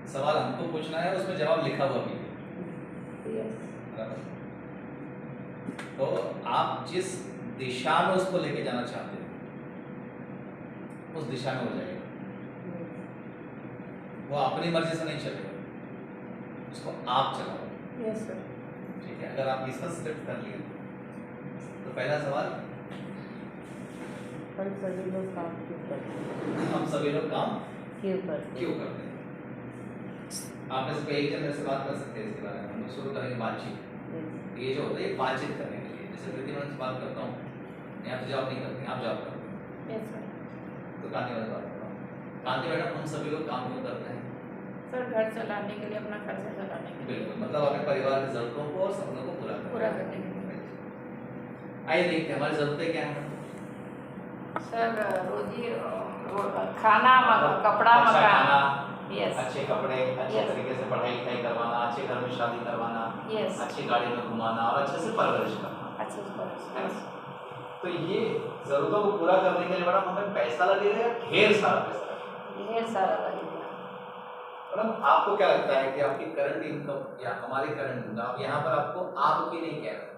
सवाल हमको पूछना है, उसमें जवाब लिखा हुआ भी है। बराबर। तो आप जिस दिशा में उसको लेके जाना चाहते हो उस दिशा में हो जाएगा। वो अपनी मर्जी से नहीं चलेगा, उसको आप चलाओ। Yes sir. ठीक है, अगर आप इसका सिलेक्ट कर लिए तो पहला सवाल, हम सभी लोग काम क्यों करते हैं? हम सभी लोग काम क्यों करते क्यों करते हैं? आप में से कोई एक जन मेरे से बात कर सकते हैं इसके बारे में। हम लोग शुरू करेंगे बातचीत। ये जो होता है ये बातचीत करने के लिए, जैसे प्रतिमान से बात करता हूँ, यहाँ तो जवाब नहीं करते, आप जवाब करते हैं। Yes sir. तो कांति मैडम बात करता हूँ। कांति मैडम, हम सभी लोग काम क्यों करते हैं? सर घर चलाने के लिए, अपना खर्चा चलाने के लिए। बिल्कुल, मतलब अपने परिवार की जरूरतों को और सपनों को पूरा करने के लिए। आइए देखते हैं हमारी जरूरतें क्या हैं। सर रोजी खाना, कपड़ा, अच्छा मकान। खाना, यस। अच्छे कपड़े, अच्छे Yes. तरीके से पढ़ाई लिखाई करवाना, अच्छे घर में शादी करवाना, यस। अच्छी गाड़ी में घुमाना और अच्छे से परवरिश करना। अच्छे से। तो ये जरूरतों को पूरा करने के लिए मैडम हमें पैसा लगेगा या ढेर सारा पैसा लगेगा? ढेर सारा लगेगा। मैडम आपको क्या लगता है कि आपकी करंट इनकम या हमारी करंट इनकम, यहाँ पर आपको आपकी नहीं कह रहा,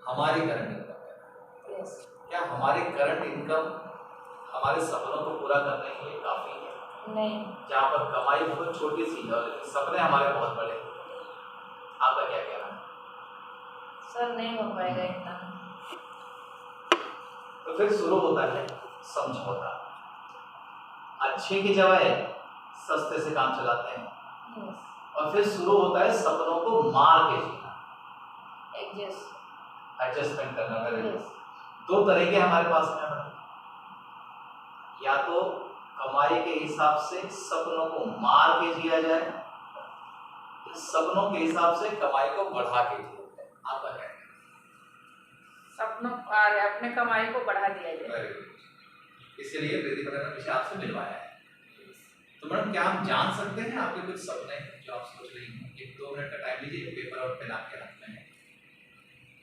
हमारी करंट इनकम है। यस। क्या हमारी करंट इनकम हमारे सपनों को पूरा करने के लिए काफी है? नहीं। जहाँ पर कमाई बहुत छोटी सी है लेकिन सपने हमारे बहुत बड़े हैं। आपका क्या कहना है? सर नहीं हो पाएगा इतना। तो फिर शुरू होता है समझौता। अच्छे की जगह सस्ते से काम चलाते हैं। यस। और फिर शुरू होता है सपनों को मार के जीना, एडजस्टमेंट करना। यस। दो तरीके हमारे पास में हैं, या तो कमाई के हिसाब से सपनों को मार के जिया जाए, सपनों के हिसाब से कमाई को बढ़ा के जिया जाए। आपका क्या है? सपनों अपने कमाई को बढ़ा दिया जाए। इसलिए प्रीति मैडम ने मुझे आपसे मिलवाया है। तो मैडम क्या हम जान सकते हैं आपके कुछ सपने जो आप सोच रही हैं? 1-2 मिनट का टाइम लीजिए, पेपर और पेन आपके हाथ में है।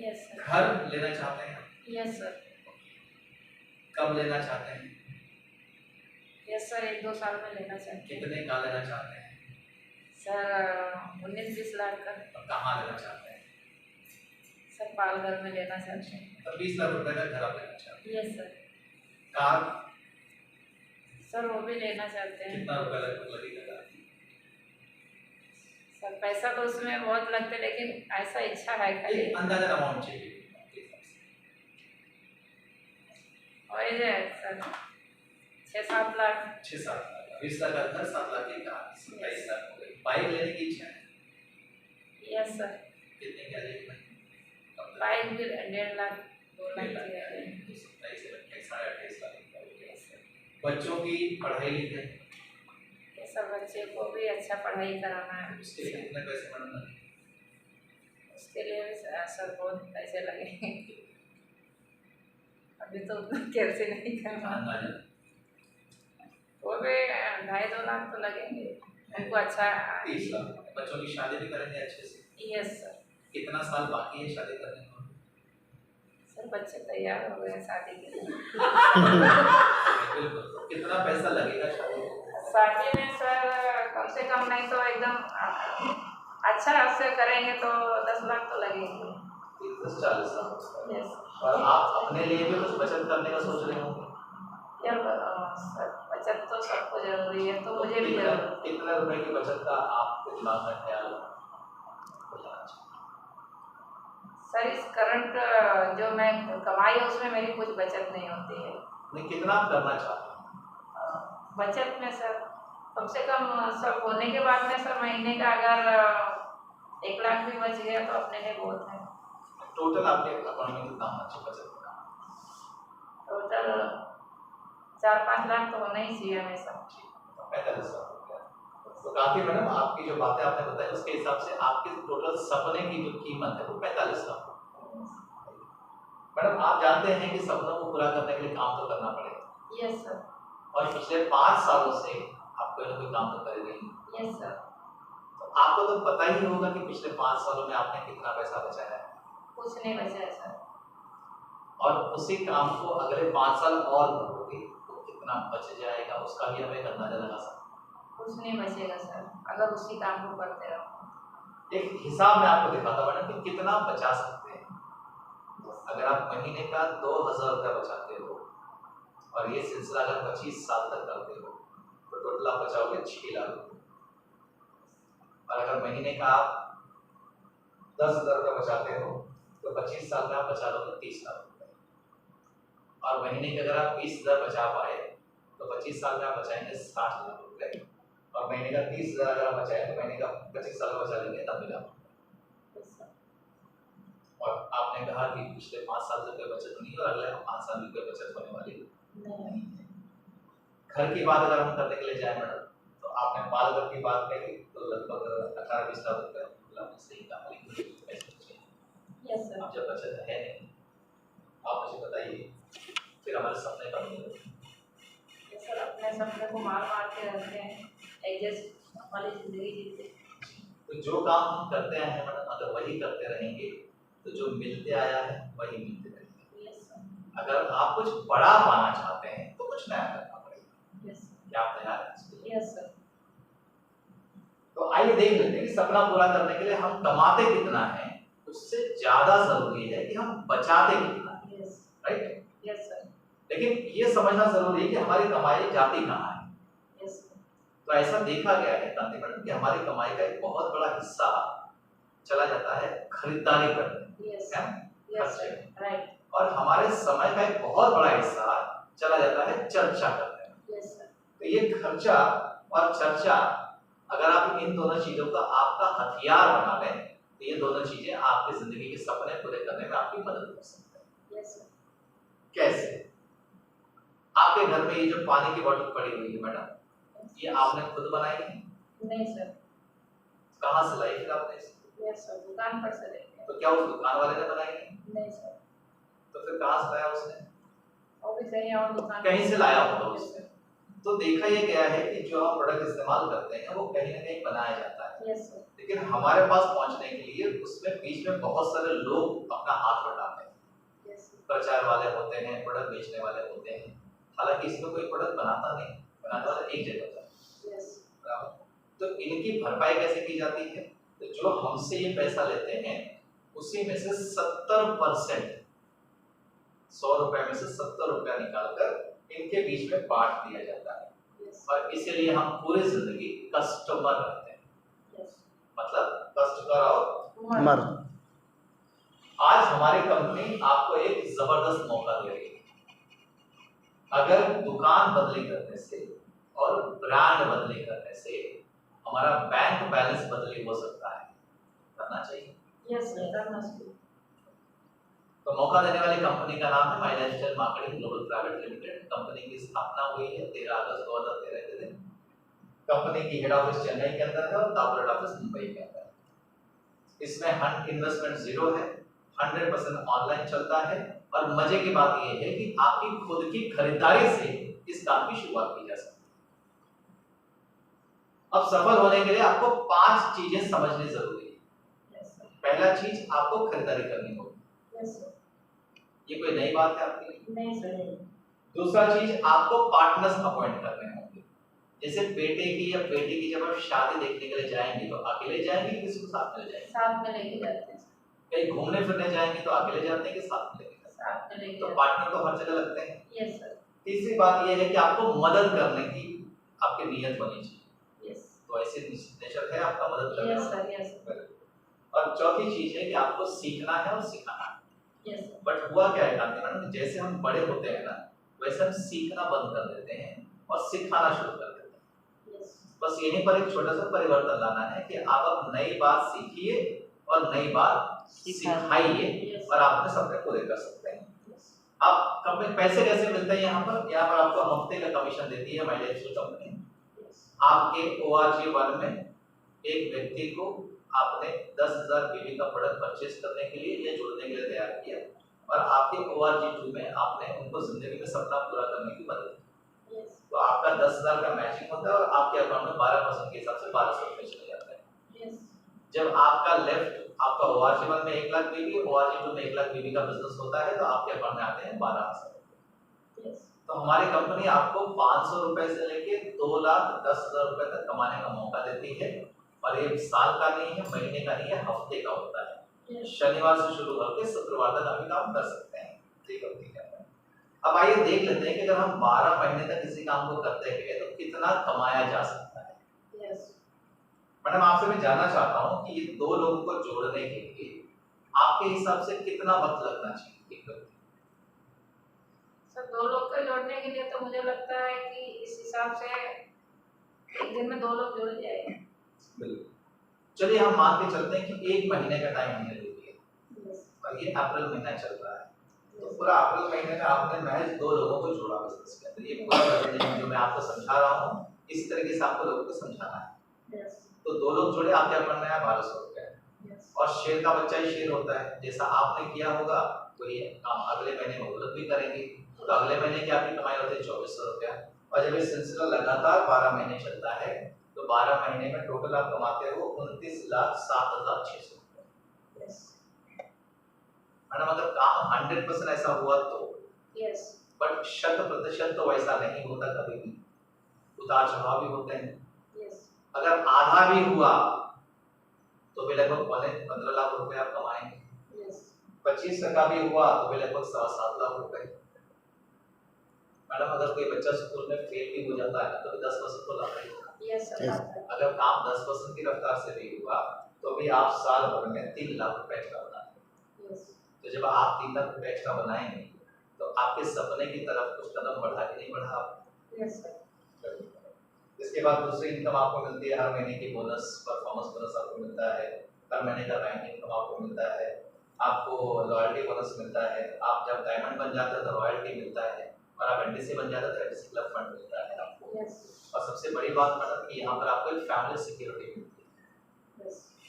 Yes sir. घर लेना चाहते हैं? Yes sir. कब लेना चाहते हैं? यस सर, 1-2 साल में लेना चाहते हैं। कितने का लेना चाहते हैं? सर 19-20 लाख का। और कहाँ लेना चाहते हैं? सर पालघर में लेना चाहते हैं। तो 20 लाख रुपए का घर आप लेना चाहते हैं। Yes sir. कार? सर वो भी लेना चाहते हैं। कितना रुपए लगेगा? सर पैसा तो उसमें बहुत लगते, लेकिन ऐसा इच्छा है खाली। एक अंदाजा अमाउंट चाहिए आपके हिसाब से। और ये सर 6-7 लाख। 6-7 लाख, 20 लाख का घर, 7 लाख की कार, 27 लाख हो गई। बाइक लेने की इच्छा है? Yes sir. कितने की लेगी? बाइक भी 1.5 लाख 2 लाख की है। 27 से 28 लाख की हो गई। बच्चों की पढ़ाई लिखाई? ये सब बच्चे को भी अच्छा पढ़ाई कराना है। उसके लिए कितने पैसे मैडम लगे? उसके लिए भी सर बहुत पैसे लगेंगे। अभी तो उतना कैसे नहीं करना। अंदाजा वो भी 2.5-2 लाख तो लगेंगे उनको। अच्छा 30 लाख। बच्चों की शादी भी करेंगे अच्छे से? Yes sir. कितना साल बाकी है शादी करने को? सर बच्चे तैयार हो गए शादी के लिए। बिल्कुल। कितना पैसा लगेगा शादी को? शादी में सर कम से कम नहीं तो एकदम अच्छा से करेंगे तो 10 लाख तो लगेंगे। 30-40 लाख। यस। और आप अपने लिए भी कुछ बचत करने का सोच रहे होंगे? यार सर बचत तो सबको जरूरी है, तो मुझे भी जरूरत है। कितने रुपए की बचत का आपके दिमाग में ख्याल है? सर इस करंट जो मैं कमाई है उसमें मेरी कुछ बचत नहीं होती है। नहीं, कितना आप करना चाहते हैं? बचत में सर कम से कम सब होने के बाद में सर महीने का अगर 1 लाख भी बच गया तो अपने लिए बहुत है। टोटल आपके अकाउंट में कितना होना चाहिए बचत का? टोटल 4-5 लाख तो होना ही चाहिए हमेशा। 45 लाख हो गया। तो काफी मैडम आपकी जो बातें आपने बताई उसके हिसाब से आपके टोटल सपने की जो कीमत है वो 45 लाख। मैडम आप जानते हैं कि सपनों को पूरा करने के लिए काम तो करना पड़ेगा। Yes sir. और पिछले 5 सालों से आप कोई ना कोई काम तो कर रही हैं। Yes sir. तो आपको तो पता ही होगा कि पिछले 5 सालों में आपने कितना पैसा बचाया है। कुछ नहीं बचा है सर। और उसी काम को अगले 5 साल और करोगे तो कितना बच जाएगा, उसका भी हमें अंदाजा लगा सकते कुछ नहीं बचेगा सर अगर उसी काम को करते रहो। हैं। एक हिसाब मैं आपको दिखाता मैडम कि कितना बचा सकते हैं। अगर आप महीने का 2000 रुपया बचाते हो और ये सिलसिला अगर 25 साल तक करते हो तो टोटल आप बचाओगे 6 लाख रुपये। और अगर महीने का आप 10,000 रुपया बचाते हो तो 25 साल में आप बचा लोगे 30 लाख रुपये। और महीने के अगर आप 20,000 बचा पाए तो 25 साल में आप बचाएंगे 60 लाख रुपये। और महीने का 30,000 अगर आप बचाए तो महीने का 25 साल में बचा लेंगे 90 लाख रुपये। और आपने कहा कि पिछले 5 साल से कोई बचत नहीं और अगले 5 साल में कोई बचत होने वाली नहीं है। घर की बात अगर हम करने के लिए जाए मैडम तो आपने बाल घर की बात कही तो लगभग 18-20 लाख रुपये आपने सही कहा, अब जब बचत है नहीं आप मुझे बताइए फिर हमारे सपने कब मिलेंगे। सर अपने सपने को मार मार के रहते हैं, एडजस्ट वाली जिंदगी जीते। तो जो काम हम करते हैं मैडम अगर वही करते रहेंगे तो जो मिलते आया है वही मिलते रहेंगे। अगर आप कुछ बड़ा पाना चाहते हैं तो कुछ नया करना पड़ेगा। क्या आप तैयार हैं? Yes sir. तो आइए देख लेते हैं कि सपना पूरा करने के लिए हम कमाते कितना है, उससे ज्यादा जरूरी है कि हम बचाते कितना है। राइट? Yes sir. लेकिन ये समझना जरूरी है कि हमारी कमाई जाती कहाँ है। तो ऐसा देखा गया है कांति मैडम कि हमारी कमाई का एक बहुत बड़ा हिस्सा चला जाता है खरीदारी करने राइट। और हमारे समय का एक बहुत बड़ा हिस्सा चला जाता है चर्चा करने में। तो ये खर्चा और चर्चा अगर आप इन दोनों चीजों का आपका हथियार बना लें तो ये दोनों चीजें आपकी जिंदगी के सपने पूरे करने में आपकी मदद कर सकते हैं। कैसे? आपके घर में ये जो पानी की बोतल पड़ी हुई है मैडम ये आपने खुद बनाई है? नहीं सर। कहाँ से लाई फिर आपने इसको? यस सर, दुकान पर से लेके। तो क्या उस दुकान वाले ने बनाई है? नहीं सर। तो फिर कहाँ से लाया उसने? और भी कहीं और दुकान कहीं से लाया होगा उसने। तो देखा ये गया है कि जो हम प्रोडक्ट इस्तेमाल करते हैं वो कहीं ना कहीं बनाया जाता है। Yes sir. लेकिन हमारे पास पहुंचने के लिए उसमें बीच में बहुत सारे लोग अपना हाथ बटाते हैं। Yes sir. प्रचार वाले होते हैं, प्रोडक्ट बेचने वाले होते हैं। हालांकि इसमें कोई प्रोडक्ट बनाता नहीं, बनाने वाला एक जगह पर। तो इनकी भरपाई कैसे की जाती है? तो जो हमसे ये पैसा लेते हैं उसी में से 70% 100 रुपए में से 70 रुपया निकालकर इनके बीच में बांट दिया जाता है। और इसीलिए हम पूरी जिंदगी कस्टमर रहते हैं। मतलब कस्टमर और मर। आज हमारी कंपनी आपको एक जबरदस्त मौका दे रही है। अगर दुकान बदली करने से और ब्रांड बदली करने से हमारा बैंक बैलेंस बदली हो सकता है, करना चाहिए। यस सर, करना चाहिए। तो मौका देने वाली कंपनी का नाम है my lifestyle marketing global private limited. Company की स्थापना हुई है 13 अगस्त 2013 के दिन। कंपनी की हेड ऑफिस चेन्नई के अंदर है और कॉर्पोरेट ऑफिस मुंबई के अंदर है। इसमें इन्वेस्टमेंट जीरो है, 100% ऑनलाइन चलता है। और मजे की बात यह है कि आपकी खुद की खरीदारी से इस काम की शुरुआत की जा सकती है। अब सफल होने के लिए आपको 5 चीजें समझनी जरूरी है। पहला चीज आपको खरीदारी करनी होगी। ये कोई नई बात है आपके लिए? नहीं सर। दूसरा चीज आपको पार्टनर्स अपॉइंट करने होंगे। जैसे बेटे की या बेटी की जब आप शादी देखने के लिए जाएंगे तो अकेले जाएंगे किसी को साथ में ले जाएंगे? साथ में लेके जाते हैं। कहीं घूमने फिरने जाएंगे तो अकेले जाते हैं कि साथ में लेके जाते हैं? साथ में लेके। तो पार्टनर तो हर जगह लगते हैं। Yes sir. तीसरी बात यह है कि आपको मदद करने की आपकी नीयत होनी चाहिए। तो ऐसे नेचर है आपका मदद करने यस सर। Yes sir. और चौथी चीज है कि आपको सीखना है और सिखाना है। Yes sir. बट हुआ क्या है कांति मैडम, जैसे हम बड़े होते हैं ना वैसे हम सीखना बंद कर देते हैं और सिखाना शुरू कर देते हैं। यस। बस यहीं पर एक छोटा सा परिवर्तन लाना है कि आप अब नई बात सीखिए और नई बात सिखाइए और आप अपने सपने पूरे कर सकते हैं। अब कंपनी पैसे कैसे मिलते हैं? यहाँ पर आपको हफ्ते का कमीशन देती है माई लाइफस्टाइल कंपनी। आपके ORG1 में एक व्यक्ति को आपने 10,000 PV का प्रोडक्ट परचेज करने के लिए या जुड़ने के लिए तैयार किया और आपके ORG2 में आपने उनको जिंदगी में सपना पूरा करने की मदद की। तो आपका 10,000 का मैचिंग होता है और आपके अकाउंट में 12% के हिसाब से 1200 रुपये चले जाते हैं। जब आपका लेफ्ट आपका OR जीवन में 1 लाख बीवी, OR जीवन में 1 लाख बीवी का बिजनेस होता है तो आपके अकाउंट में आते हैं 12,000। तो हमारी कंपनी आपको 500 रुपए से लेके 2,10,000 रुपए तक कमाने का मौका देती है, और ये साल का नहीं है, महीने का नहीं है, हफ्ते का होता है। शनिवार से शुरू करके शुक्रवार तक आप काम कर सकते हैं। ठीक है। अब आइए देख लेते हैं कि अगर हम 12 महीने तक किसी काम को करते हैं तो कितना कमाया जा सकता है। मैडम आपसे मैं जानना चाहता हूँ कि ये 2 लोगों को जोड़ने के लिए आपके हिसाब से कितना वक्त लगना चाहिए? सर 2 लोग को जोड़ने के लिए तो मुझे लगता है कि इस हिसाब से 1 दिन में 2 लोग जुड़ जाएंगे। बिल्कुल। चलिए हम मान के चलते हैं कि 1 महीने का टाइम हमने ले लिया और ये अप्रैल महीना चल रहा है, तो पूरा अप्रैल महीने में आपने महज 2 लोगों को जोड़ा बिजनेस के अंदर। ये पूरा प्रेजेंटेशन जो मैं आपको समझा रहा हूँ इसी तरीके से आपको लोगों को समझाना है। तो 2 लोग जुड़े, आप क्या करना है 1200 रुपए, और शेर का बच्चा ही शेर होता है। जैसा आपने किया होगा तो ये काम अगले महीने में वो लोग भी करेंगे, तो अगले महीने की आपकी कमाई होती है 2400 रुपया। और जब ये सिलसिला लगातार 12 महीने चलता है तो 12 महीने में टोटल आप कमाते हो 29,07,600 रुपए। मैडम अगर काम 100% ऐसा हुआ तो बट 100% तो वैसा नहीं होता, कभी भी उतार चढ़ाव भी होते हैं। अगर आधा भी हुआ तो भी लगभग 15 लाख रुपए आप कमाएंगे। 25% भी हुआ तो भी लगभग 7.5 लाख रुपए। मैडम अगर कोई बच्चा स्कूल में फेल भी हो जाता है तो भी 10% तो लाभ ही होगा। अगर काम 10% की रफ्तार से भी हुआ तो भी आप साल भर में 3 लाख रुपए एक्स्ट्रा बनाते हैं। तो जब आप 3 लाख रुपए एक्स्ट्रा बनाएंगे तो आपके सपने की तरफ कुछ कदम बढ़ा के नहीं बढ़ा। इसके बाद दूसरी इनकम आपको मिलती है, हर महीने की बोनस, परफॉर्मेंस बोनस आपको मिलता है, हर महीने का रैंक इनकम आपको मिलता है, आपको लॉयल्टी बोनस मिलता है, आप जब डायमंड बन जाते हो तो रॉयल्टी मिलता है, और आप एनडीसी बन जाते हो तो एनडीसी क्लब फंड मिलता है आपको। और सबसे बड़ी बात मैडम कि यहाँ पर आपको एक फैमिली सिक्योरिटी मिलती है।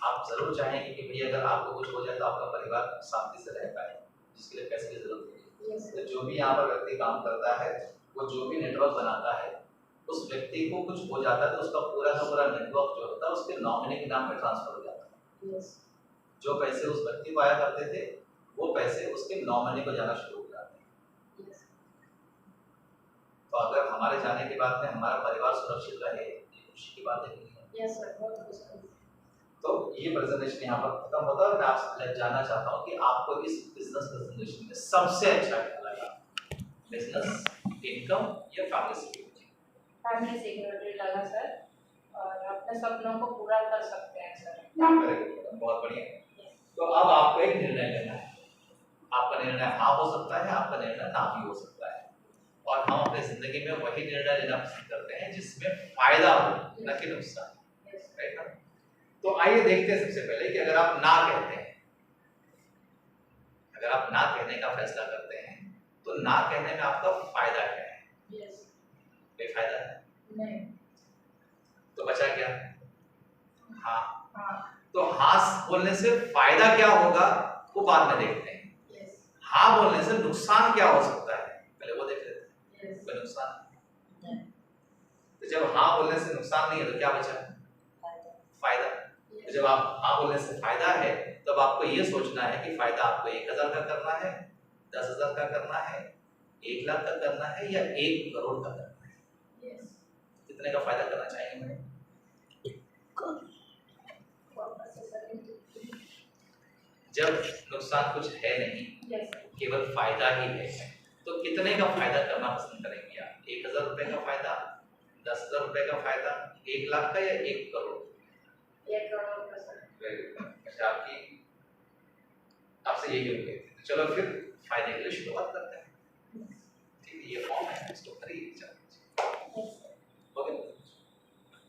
आप जरूर चाहेंगे कि भैया अगर आपको कुछ हो जाए तो आपका परिवार शांति से रह पाए, जिसके लिए पैसे की जरूरत नहीं है। तो जो भी यहाँ पर व्यक्ति काम करता है, वो जो भी नेटवर्क बनाता है, उस व्यक्ति को कुछ हो जाता है तो उसका पूरा का पूरा नेटवर्क जो होता है उसके नॉमिनी के नाम पे ट्रांसफर हो जाता है। जो पैसे उस व्यक्ति को आया करते थे वो पैसे उसके नॉमिनी को जाना शुरू हो जाते हैं। तो अगर हमारे जाने के बाद में हमारा परिवार सुरक्षित रहे, ये खुशी की बात है। तो ये प्रेजेंटेशन यहाँ पर खत्म होता है और मैं आपसे जानना चाहता हूँ कि आपको इस बिजनेस प्रेजेंटेशन में सबसे अच्छा क्या लगा, बिजनेस, इनकम या फैमिली सिक्योरिटी? फैमिली सिक्योरिटी लगा सर, और अपने सपनों को पूरा कर सकते हैं सर। बहुत बढ़िया। तो अब आपको एक निर्णय लेना है। आपका निर्णय हाँ हो सकता है, आपका निर्णय ना भी हो सकता है, और हम अपनी जिंदगी में वही निर्णय लेना पसंद करते हैं जिसमें फायदा हो, न कि नुकसान। राइट ना? तो आइए देखते हैं सबसे पहले कि अगर आप ना कहते हैं, अगर आप ना कहने का फैसला करते हैं तो ना कहने में आपका फायदा क्या है? बेफायदा है? नहीं। तो बचा क्या? हाँ। तो हाँ बोलने से फायदा क्या होगा वो बाद में देखते हैं। हाँ बोलने से नुकसान क्या हो सकता है पहले वो देख लेते हैं। कोई नुकसान? तो जब हाँ बोलने से नुकसान नहीं है तो क्या बचा? फायदा। तो जब आप हाँ बोलने से फायदा है तब आपको ये सोचना है कि फायदा आपको 1,000 का करना है, 10,000 का करना है, 1 लाख का करना है, या 1 करोड़ का करना है। कितने का फायदा करना चाहेंगे मैंने? जब नुकसान कुछ है नहीं, केवल फायदा ही है, तो कितने का फायदा करना पसंद करेंगे आप? 1,000 रुपए का फायदा, 10,000 रुपए का फायदा, 1 लाख का, या 1 करोड़? 1 करोड़ का सर। अच्छा, आपसे यही हो गई। चलो फिर फायदे के लिए शुरुआत करते हैं।